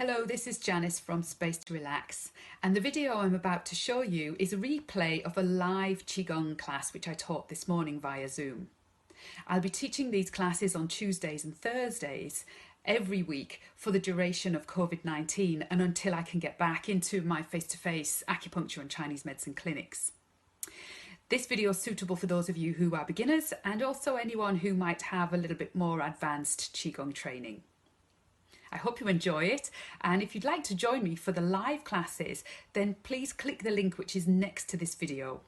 Hello, this is Janice from Space to Relax, and the video I'm about to show you is a replay of a live Qigong class which I taught this morning via Zoom. I'll be teaching these classes on Tuesdays and Thursdays every week for the duration of COVID-19 and until I can get back into my face-to-face acupuncture and Chinese medicine clinics. This video is suitable for those of you who are beginners and also anyone who might have a little bit more advanced Qigong training. I hope you enjoy it, and if you'd like to join me for the live classes, then please click the link which is next to this video.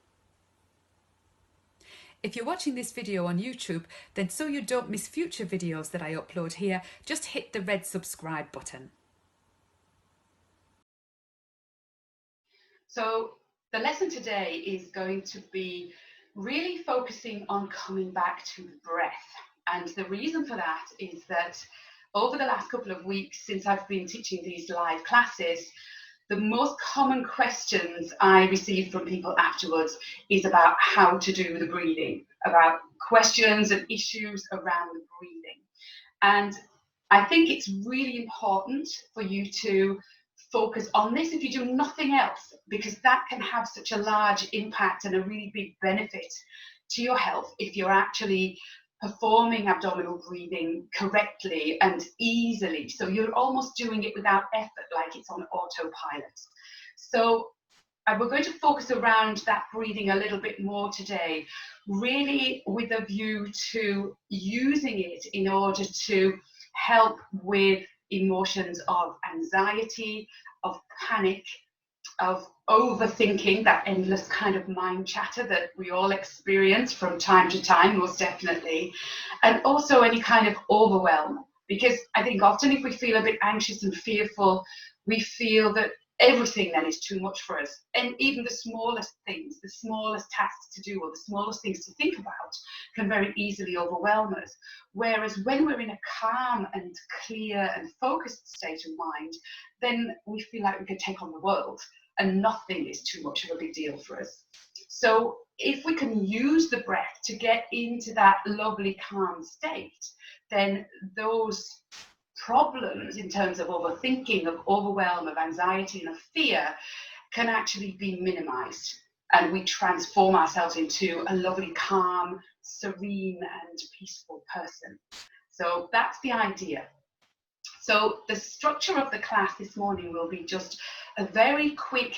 If you're watching this video on YouTube, then so you don't miss future videos that I upload here, just hit the red subscribe button. So the lesson today is going to be really focusing on coming back to the breath. And the reason for that is that over the last couple of weeks, since I've been teaching these live classes, the most common questions I receive from people afterwards is about how to do the breathing, about questions and issues around the breathing. And I think it's really important for you to focus on this if you do nothing else, because that can have such a large impact and a really big benefit to your health if you're actually performing abdominal breathing correctly and easily. So you're almost doing it without effort, like it's on autopilot. So we're going to focus around that breathing a little bit more today, really with a view to using it in order to help with emotions of anxiety, of panic, of overthinking, that endless kind of mind chatter that we all experience from time to time, most definitely, and also any kind of overwhelm. Because I think often if we feel a bit anxious and fearful, we feel that everything then is too much for us. And even the smallest things, the smallest tasks to do or the smallest things to think about can very easily overwhelm us. Whereas when we're in a calm and clear and focused state of mind, then we feel like we could take on the world and nothing is too much of a big deal for us. So if we can use the breath to get into that lovely calm state, then those problems in terms of overthinking, of overwhelm, of anxiety and of fear can actually be minimized, and we transform ourselves into a lovely, calm, serene and peaceful person. So that's the idea. So the structure of the class this morning will be just a very quick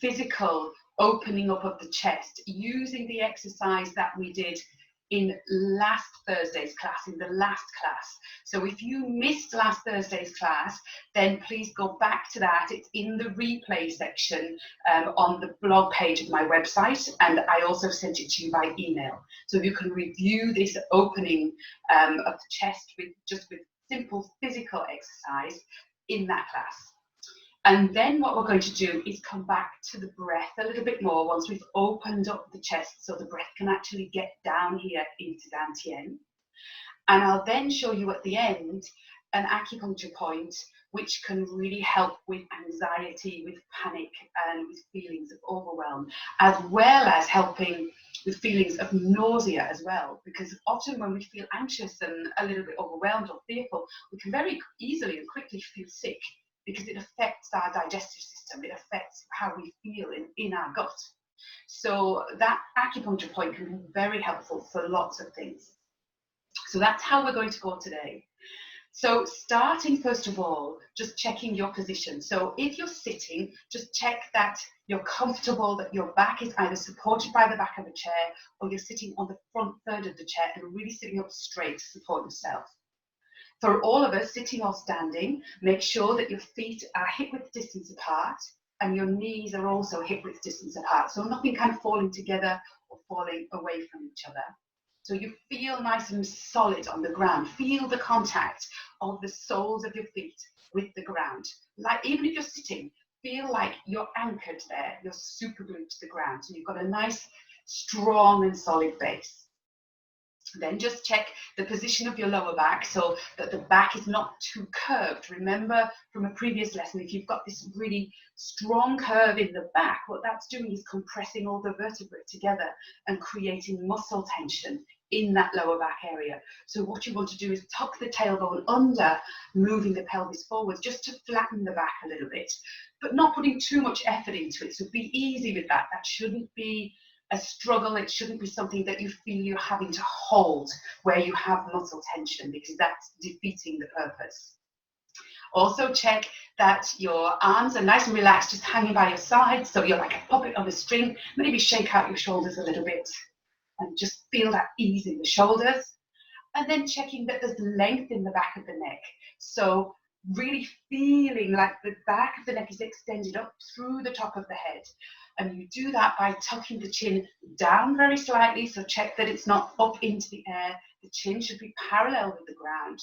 physical opening up of the chest using the exercise that we did in last Thursday's class, in the last class. So if you missed last Thursday's class, then please go back to that. It's in the replay section on the blog page of my website, and I also sent it to you by email. So you can review this opening of the chest with simple physical exercise in that class. And then what we're going to do is come back to the breath a little bit more once we've opened up the chest so the breath can actually get down here into Dantian. And I'll then show you at the end an acupuncture point which can really help with anxiety, with panic and with feelings of overwhelm, as well as helping with feelings of nausea as well, because often when we feel anxious and a little bit overwhelmed or fearful, we can very easily and quickly feel sick, because it affects our digestive system, it affects how we feel in our gut. So that acupuncture point can be very helpful for lots of things. So that's how we're going to go today. So starting first of all, just checking your position. So if you're sitting, just check that you're comfortable, that your back is either supported by the back of a chair or you're sitting on the front third of the chair and really sitting up straight to support yourself. For all of us, sitting or standing, make sure that your feet are hip-width distance apart and your knees are also hip-width distance apart. So nothing kind of falling together or falling away from each other. So you feel nice and solid on the ground. Feel the contact of the soles of your feet with the ground. Like even if you're sitting, feel like you're anchored there. You're super glued to the ground. So you've got a nice, strong and solid base. Then just check the position of your lower back so that the back is not too curved. Remember from a previous lesson, if you've got this really strong curve in the back, what that's doing is compressing all the vertebrae together and creating muscle tension in that lower back area. So what you want to do is tuck the tailbone under, moving the pelvis forwards just to flatten the back a little bit, but not putting too much effort into it. So be easy with that. That shouldn't be a struggle. It shouldn't be something that you feel you're having to hold where you have muscle tension, because that's defeating the purpose. Also check that your arms are nice and relaxed, just hanging by your sides, so you're like a puppet on a string. Maybe shake out your shoulders a little bit and just feel that ease in the shoulders. And then checking that there's length in the back of the neck. So really feeling like the back of the neck is extended up through the top of the head. And you do that by tucking the chin down very slightly. So check that it's not up into the air. The chin should be parallel with the ground.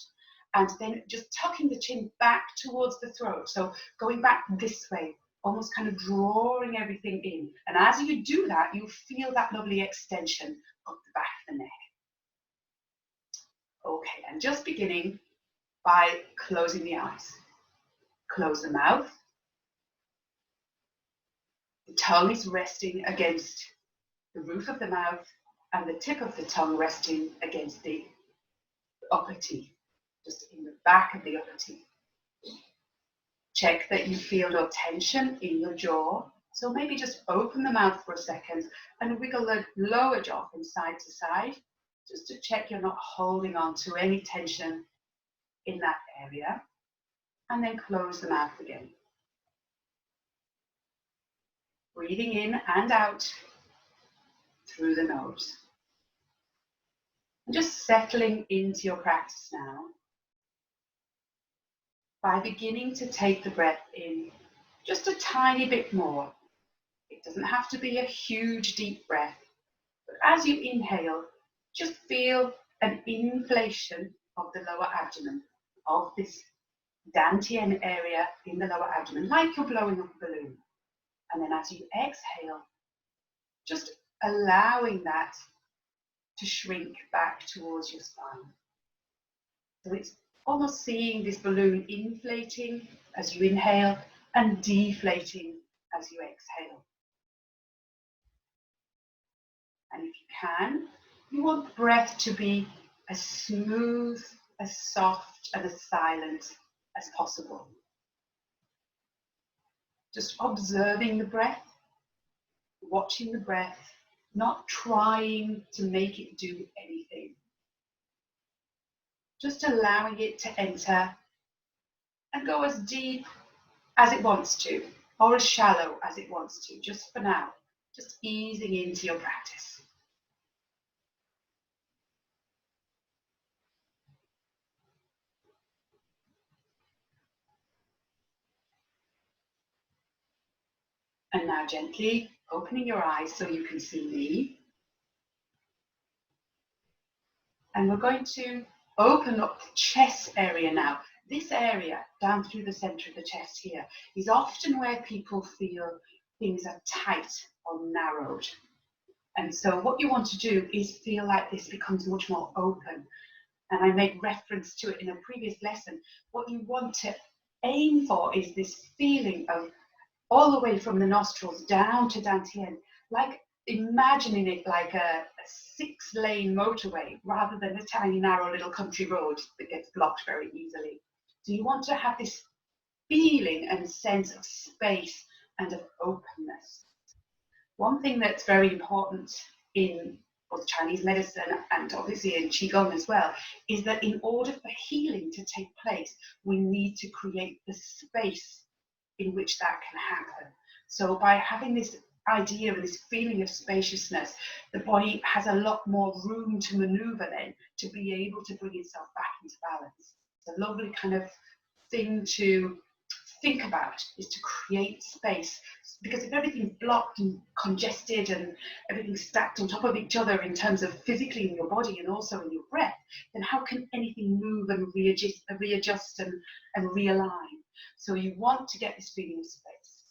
And then just tucking the chin back towards the throat. So going back this way, almost kind of drawing everything in. And as you do that, you feel that lovely extension of the back of the neck. Okay, and just beginning by closing the eyes. Close the mouth. The tongue is resting against the roof of the mouth and the tip of the tongue resting against the upper teeth, just in the back of the upper teeth. Check that you feel no tension in your jaw. So maybe just open the mouth for a second and wiggle the lower jaw from side to side, just to check you're not holding on to any tension in that area. And then close the mouth again. Breathing in and out through the nose. And just settling into your practice now by beginning to take the breath in just a tiny bit more. It doesn't have to be a huge deep breath, but as you inhale, just feel an inflation of the lower abdomen, of this dantian area in the lower abdomen, like you're blowing up a balloon. And then as you exhale, just allowing that to shrink back towards your spine. So it's almost seeing this balloon inflating as you inhale and deflating as you exhale. And if you can, you want the breath to be as smooth, as soft, and as silent as possible. Just observing the breath, watching the breath, not trying to make it do anything. Just allowing it to enter and go as deep as it wants to, or as shallow as it wants to, just for now, just easing into your practice. And now gently opening your eyes so you can see me. And we're going to open up the chest area now. This area down through the center of the chest here is often where people feel things are tight or narrowed. And so what you want to do is feel like this becomes much more open. And I made reference to it in a previous lesson. What you want to aim for is this feeling of all the way from the nostrils down to dantian, like imagining it like a 6-lane motorway rather than a tiny narrow little country road that gets blocked very easily. So you want to have this feeling and sense of space and of openness. One thing that's very important in both Chinese medicine and obviously in Qigong as well, is that in order for healing to take place, we need to create the space in which that can happen. So by having this idea and this feeling of spaciousness, the body has a lot more room to maneuver then to be able to bring itself back into balance. It's a lovely kind of thing to think about, is to create space, because if everything's blocked and congested and everything's stacked on top of each other in terms of physically in your body and also in your breath, then how can anything move and readjust and realign? So you want to get this feeling of space.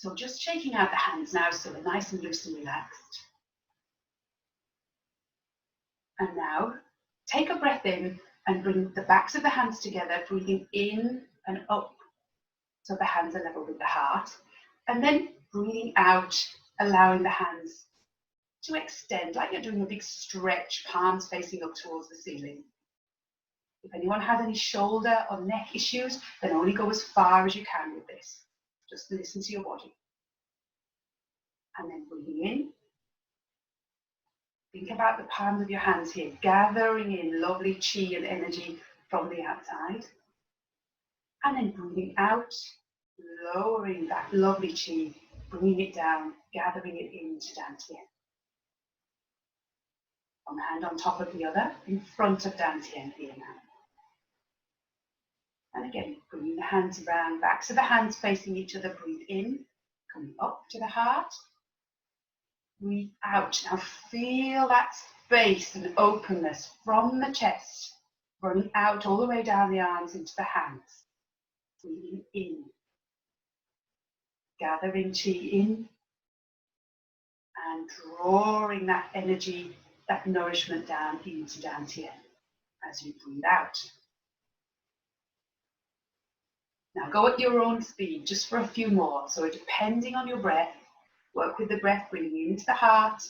So just shaking out the hands now so they're nice and loose and relaxed. And now take a breath in and bring the backs of the hands together, breathing in and up so the hands are level with the heart. And then breathing out, allowing the hands to extend, like you're doing a big stretch, palms facing up towards the ceiling. If anyone has any shoulder or neck issues, then only go as far as you can with this. Just listen to your body. And then breathing in. Think about the palms of your hands here, gathering in lovely chi and energy from the outside. And then breathing out, lowering that lovely chi, bringing it down, gathering it into Dantian. One hand on top of the other, in front of Dantian here now. And again, bringing the hands around, backs of the hands facing each other, breathe in, coming up to the heart. Breathe out. Now feel that space and openness from the chest, running out all the way down the arms into the hands. Breathing in, gathering chi in, and drawing that energy, that nourishment down into Dantian as you breathe out. Now go at your own speed, just for a few more. So depending on your breath, work with the breath, breathing into the heart,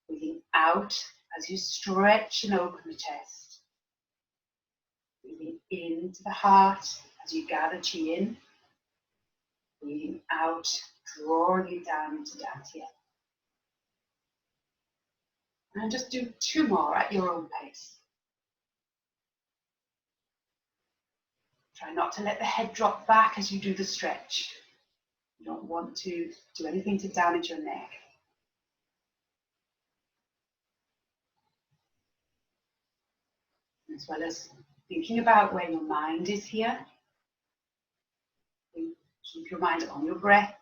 breathing out as you stretch and open the chest. Breathing into the heart as you gather chi in. Breathing out, drawing it down into Dantian. And just do 2 more at your own pace. Try not to let the head drop back as you do the stretch. You don't want to do anything to damage your neck. As well as thinking about where your mind is here. Keep your mind on your breath.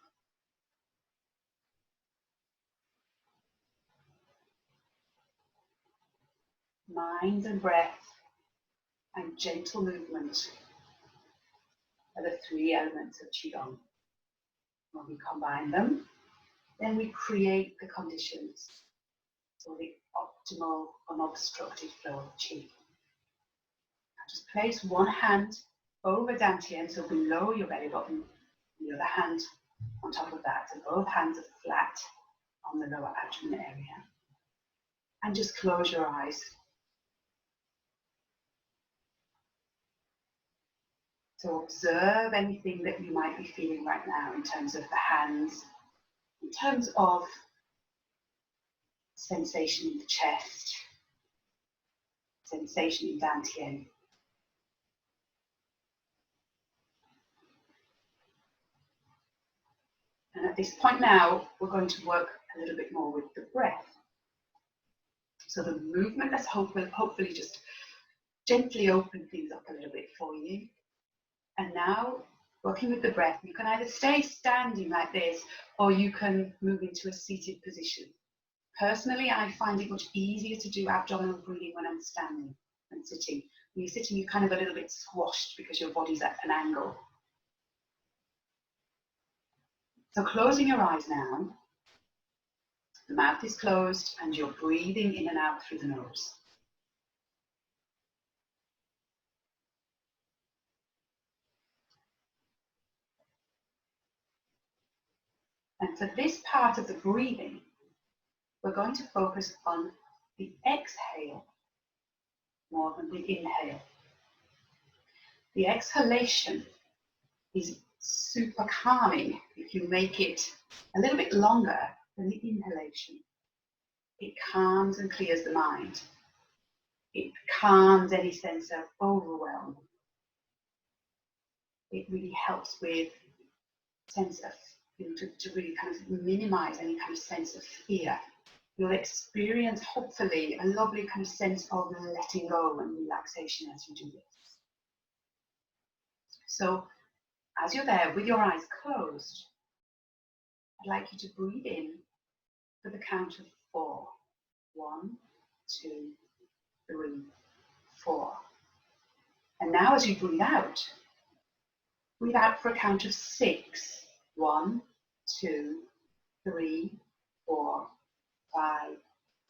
Mind and breath and gentle movement are the 3 elements of Qigong. When we combine them, then we create the conditions for the optimal, unobstructed flow of Qi. Now just place one hand over Dantian, so below your belly button, and the other hand on top of that, so both hands are flat on the lower abdomen area. And just close your eyes. So observe anything that you might be feeling right now in terms of the hands, in terms of sensation in the chest, sensation in Dantian. And at this point now, we're going to work a little bit more with the breath. So the movement, let's hopefully just gently open things up a little bit for you. And now, working with the breath, you can either stay standing like this, or you can move into a seated position. Personally, I find it much easier to do abdominal breathing when I'm standing than sitting. When you're sitting, you're kind of a little bit squashed because your body's at an angle. So closing your eyes now, the mouth is closed and you're breathing in and out through the nose. And for this part of the breathing, we're going to focus on the exhale more than the inhale. The exhalation is super calming if you make it a little bit longer than the inhalation. It calms and clears the mind. It calms any sense of overwhelm. It really helps with sense of, to really kind of minimize any kind of sense of fear. You'll experience, hopefully, a lovely kind of sense of letting go and relaxation as you do this. So, as you're there with your eyes closed, I'd like you to breathe in for the count of 4. 1, 2, 3, 4. And now as you breathe out for a count of 6. 1, 2, 3, 4, 5,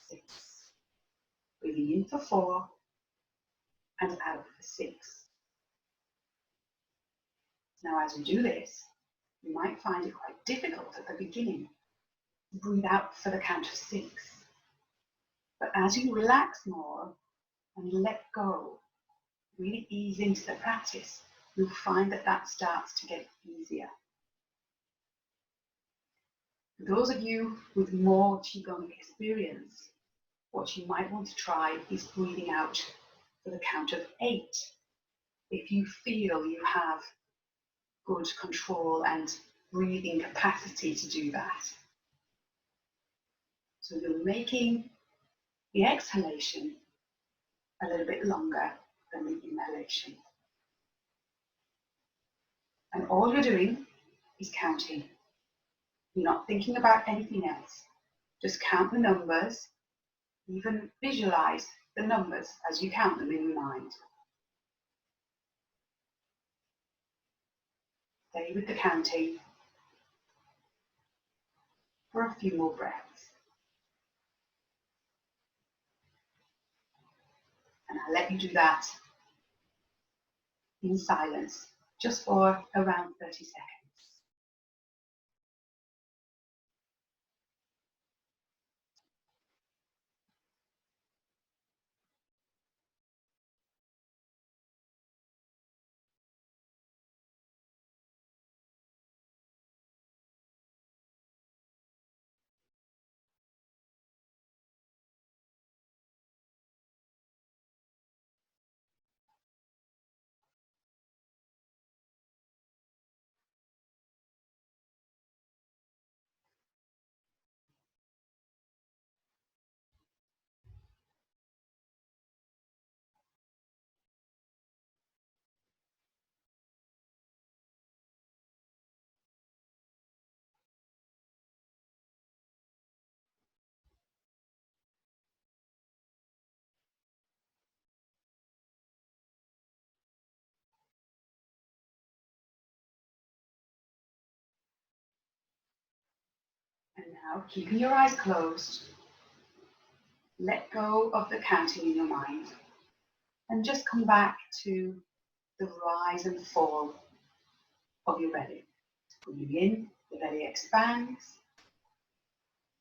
6. Breathing in for 4 and out for 6. Now as you do this, you might find it quite difficult at the beginning. breathe out for the count of 6. But as you relax more and let go, really ease into the practice, you'll find that that starts to get easier. For those of you with more Qigong experience, what you might want to try is breathing out for the count of 8. If you feel you have good control and breathing capacity to do that. So you're making the exhalation a little bit longer than the inhalation. And all you're doing is counting. You're not thinking about anything else. Just count the numbers, even visualize the numbers as you count them in your mind. Stay with the counting for a few more breaths. And I'll let you do that in silence, just for around 30 seconds. And now, keeping your eyes closed, let go of the counting in your mind and just come back to the rise and fall of your belly. Breathing in, the belly expands.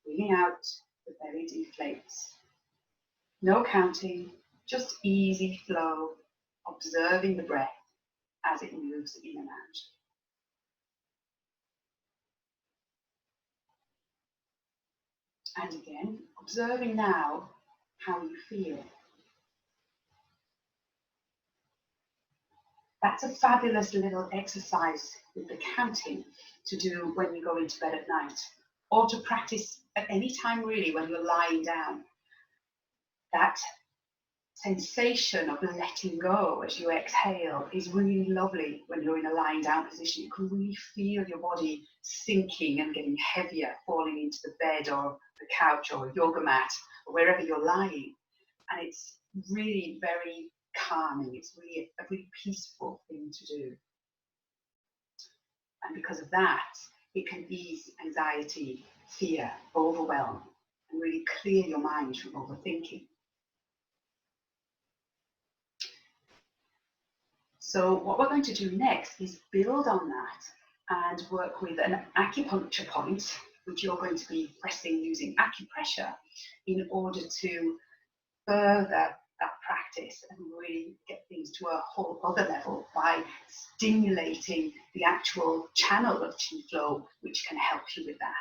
Breathing out, the belly deflates. No counting, just easy flow, observing the breath as it moves in and out. And again, observing now how you feel. That's a fabulous little exercise with the counting to do when you go into bed at night, or to practice at any time really when you're lying down. That sensation of letting go as you exhale is really lovely when you're in a lying down position. You can really feel your body sinking and getting heavier, falling into the bed or the couch or yoga mat or wherever you're lying. And it's really very calming. It's really a really peaceful thing to do. And because of that, it can ease anxiety, fear, overwhelm, and really clear your mind from overthinking. So what we're going to do next is build on that and work with an acupuncture point, which you're going to be pressing using acupressure in order to further that practice and really get things to a whole other level by stimulating the actual channel of qi flow, which can help you with that.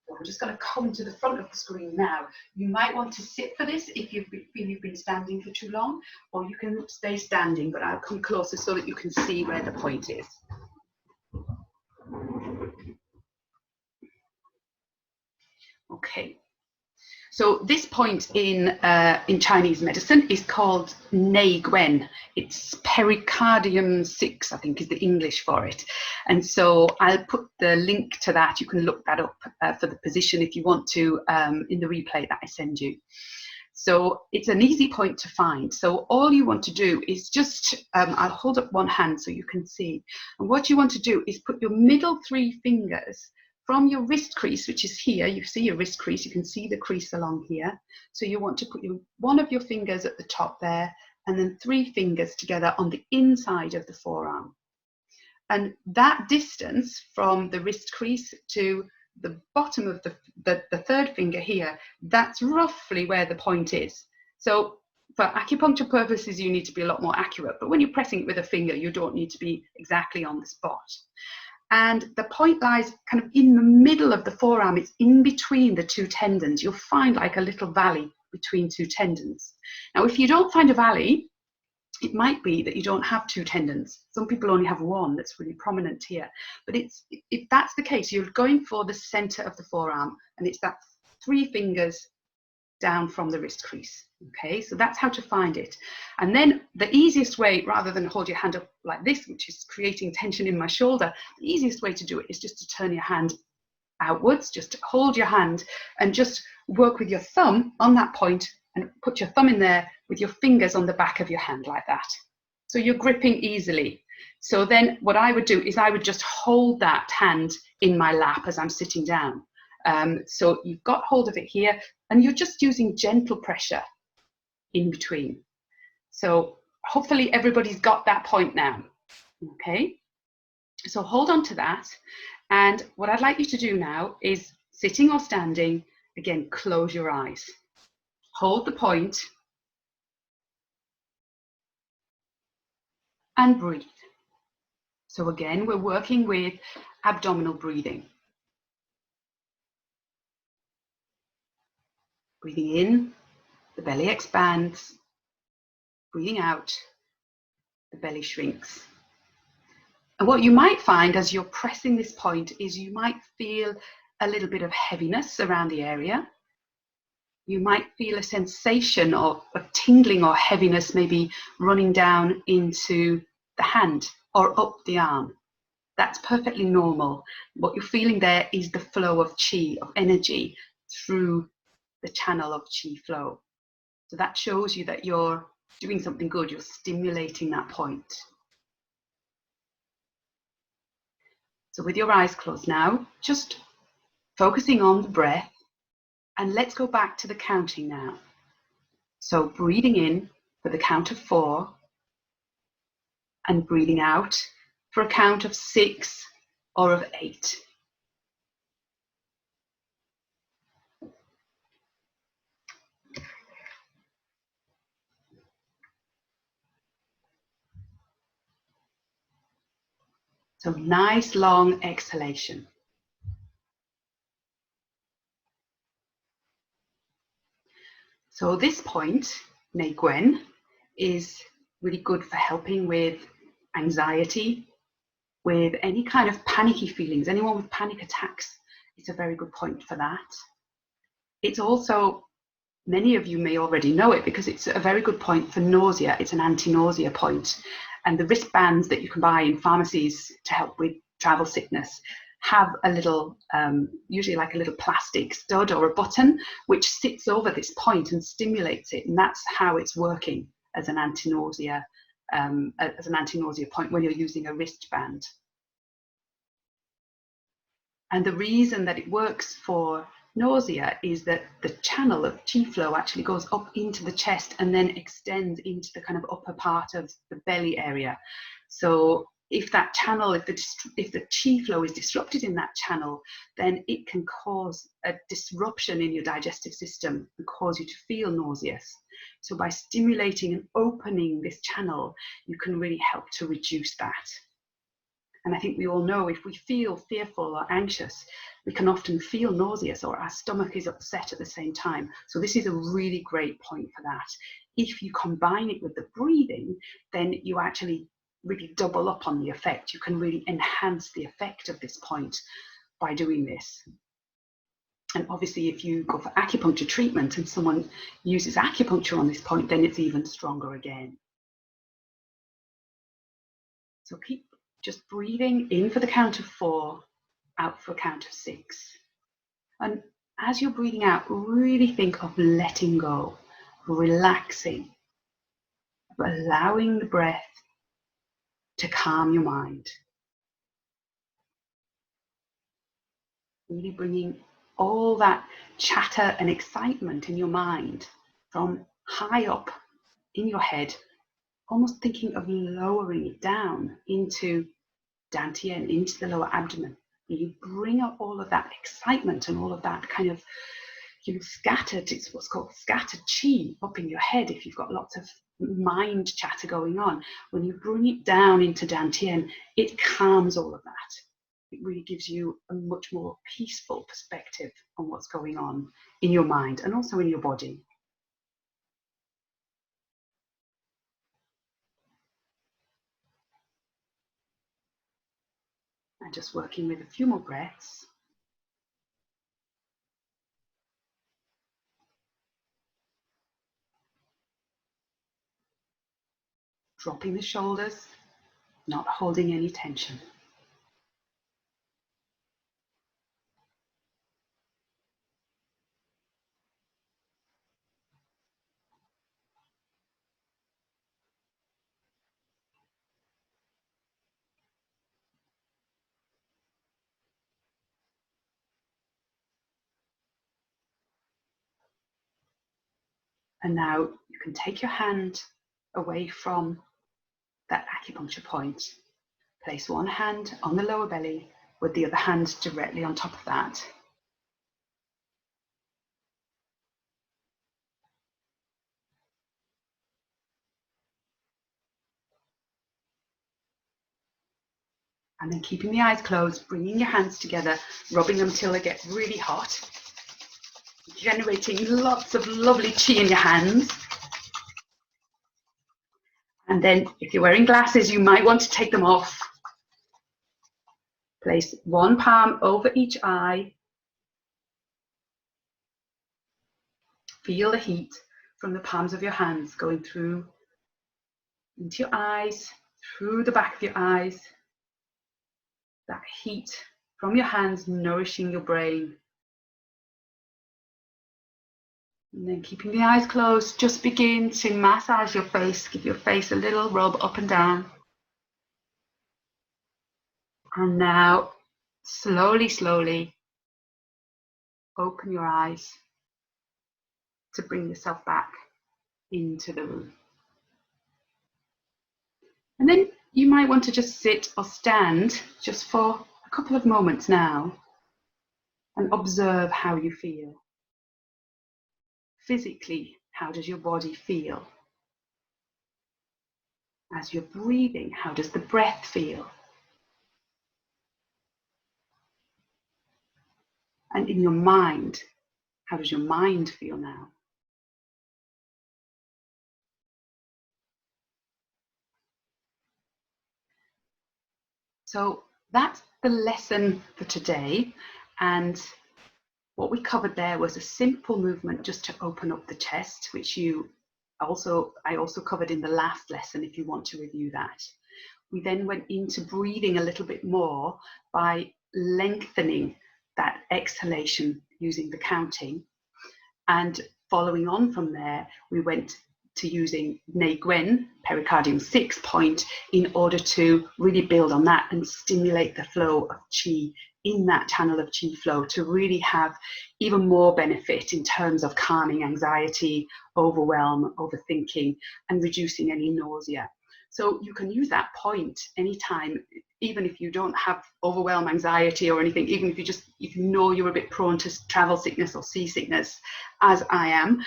So I'm just going to come to the front of the screen now. You might want to sit for this if you feel you've been standing for too long, or you can stay standing, but I'll come closer so that you can see where the point is. Okay. So this point in Chinese medicine is called Nei Guen. It's pericardium 6, I think is the English for it. And so I'll put the link to that. You can look that up for the position if you want to in the replay that I send you. So it's an easy point to find. So all you want to do is just, I'll hold up one hand so you can see. And what you want to do is put your middle 3 fingers from your wrist crease, which is here. You see your wrist crease, you can see the crease along here. So you want to put one of your fingers at the top there, and then 3 fingers together on the inside of the forearm. And that distance from the wrist crease to the bottom of the third finger here, that's roughly where the point is. So for acupuncture purposes, you need to be a lot more accurate, but when you're pressing it with a finger, you don't need to be exactly on the spot. And the point lies kind of in the middle of the forearm. It's in between the two tendons. You'll find like a little valley between two tendons. Now, if you don't find a valley, it might be that you don't have two tendons. Some people only have one that's really prominent here. But if that's the case, you're going for the center of the forearm, and it's that 3 fingers down from the wrist crease. Okay, so that's how to find it. And then the easiest way, rather than hold your hand up like this, which is creating tension in my shoulder, the easiest way to do it is just to turn your hand outwards, just hold your hand and just work with your thumb on that point and put your thumb in there with your fingers on the back of your hand like that. So you're gripping easily. So then what I would do is I would just hold that hand in my lap as I'm sitting down. So you've got hold of it here and you're just using gentle pressure in between. So hopefully everybody's got that point now. Okay, so hold on to that. And what I'd like you to do now is, sitting or standing, again, close your eyes. Hold the point and breathe. So again, we're working with abdominal breathing. Breathing in, the belly expands. Breathing out, the belly shrinks. And what you might find as you're pressing this point is you might feel a little bit of heaviness around the area. You might feel a sensation of tingling or heaviness maybe running down into the hand or up the arm. That's perfectly normal. What you're feeling there is the flow of chi, of energy, through the channel of chi flow. So that shows you that you're doing something good. You're stimulating that point. So with your eyes closed now, just focusing on the breath, and let's go back to the counting now. So breathing in for the count of 4 and breathing out for a count of 6 or of 8. So nice long exhalation. So this point, Nei Gwen, is really good for helping with anxiety, with any kind of panicky feelings. Anyone with panic attacks, it's a very good point for that. It's also, many of you may already know it because it's a very good point for nausea. It's an anti-nausea point. And the wristbands that you can buy in pharmacies to help with travel sickness have a little, usually like a little plastic stud or a button, which sits over this point and stimulates it. And that's how it's working as an anti-nausea point when you're using a wristband. And the reason that it works for nausea is that the channel of chi flow actually goes up into the chest and then extends into the kind of upper part of the belly area. So if that channel, if the chi flow is disrupted in that channel, then it can cause a disruption in your digestive system and cause you to feel nauseous. So by stimulating and opening this channel, you can really help to reduce that. And I think we all know if we feel fearful or anxious, we can often feel nauseous or our stomach is upset at the same time. So this is a really great point for that. If you combine it with the breathing, then you actually really double up on the effect. You can really enhance the effect of this point by doing this. And obviously, if you go for acupuncture treatment and someone uses acupuncture on this point, then it's even stronger again. So keep just breathing in for the count of 4, out for a count of 6. And as you're breathing out, really think of letting go, relaxing, allowing the breath to calm your mind. Really bringing all that chatter and excitement in your mind from high up in your head, almost thinking of lowering it down into dantian, into the lower abdomen, You bring up all of that excitement and all of that kind of, scattered, it's what's called scattered chi up in your head if you've got lots of mind chatter going on. When you bring it down into Dantian, it calms all of that. It really gives you a much more peaceful perspective on what's going on in your mind and also in your body. And just working with a few more breaths. Dropping the shoulders, not holding any tension. And now you can take your hand away from that acupuncture point. Place one hand on the lower belly with the other hand directly on top of that. And then keeping the eyes closed, bringing your hands together, rubbing them till they get really hot, generating lots of lovely chi in your hands. And then if you're wearing glasses, you might want to take them off. Place one palm over each eye. Feel the heat from the palms of your hands going through into your eyes, through the back of your eyes. That heat from your hands nourishing your brain. And then keeping the eyes closed, just begin to massage your face. Give your face a little rub up and down. And now, slowly, slowly, open your eyes to bring yourself back into the room. And then you might want to just sit or stand just for a couple of moments now and observe how you feel. Physically, how does your body feel? As you're breathing, how does the breath feel? And in your mind, how does your mind feel now? So that's the lesson for today. And what we covered there was a simple movement just to open up the chest, which I also covered in the last lesson if you want to review that. We then went into breathing a little bit more by lengthening that exhalation using the counting. And following on from there, we went to using Nei Gwen, pericardium 6 point, in order to really build on that and stimulate the flow of qi in that channel of qi flow to really have even more benefit in terms of calming anxiety, overwhelm, overthinking, and reducing any nausea. So you can use that point anytime, even if you don't have overwhelm, anxiety or anything, even if you know you're a bit prone to travel sickness or seasickness, as I am,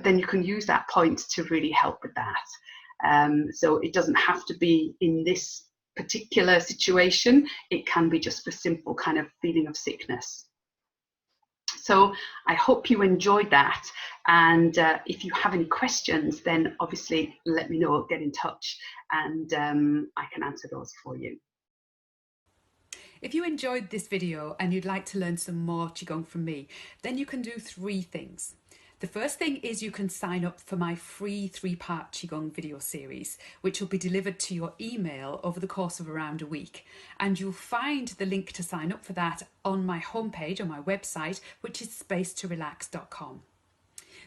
then you can use that point to really help with that. So it doesn't have to be in this particular situation. It can be just for simple kind of feeling of sickness. So I hope you enjoyed that. And if you have any questions, then obviously let me know, get in touch, and I can answer those for you. If you enjoyed this video and you'd like to learn some more Qigong from me, then you can do 3 things. The first thing is you can sign up for my free 3-part Qigong video series, which will be delivered to your email over the course of around a week. And you'll find the link to sign up for that on my homepage, on my website, which is spacetorelax.com.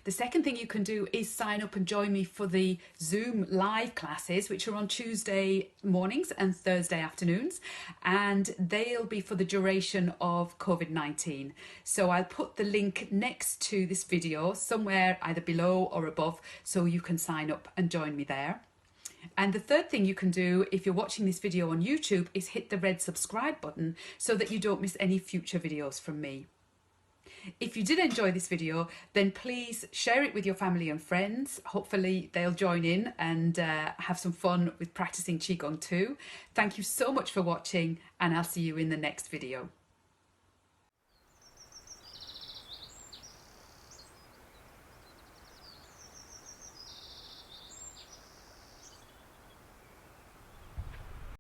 The second thing you can do is sign up and join me for the Zoom live classes, which are on Tuesday mornings and Thursday afternoons, and they'll be for the duration of COVID-19. So I'll put the link next to this video somewhere either below or above, so you can sign up and join me there. And the third thing you can do if you're watching this video on YouTube is hit the red subscribe button so that you don't miss any future videos from me. If you did enjoy this video, then please share it with your family and friends. Hopefully they'll join in and have some fun with practicing Qigong too. Thank you so much for watching, and I'll see you in the next video.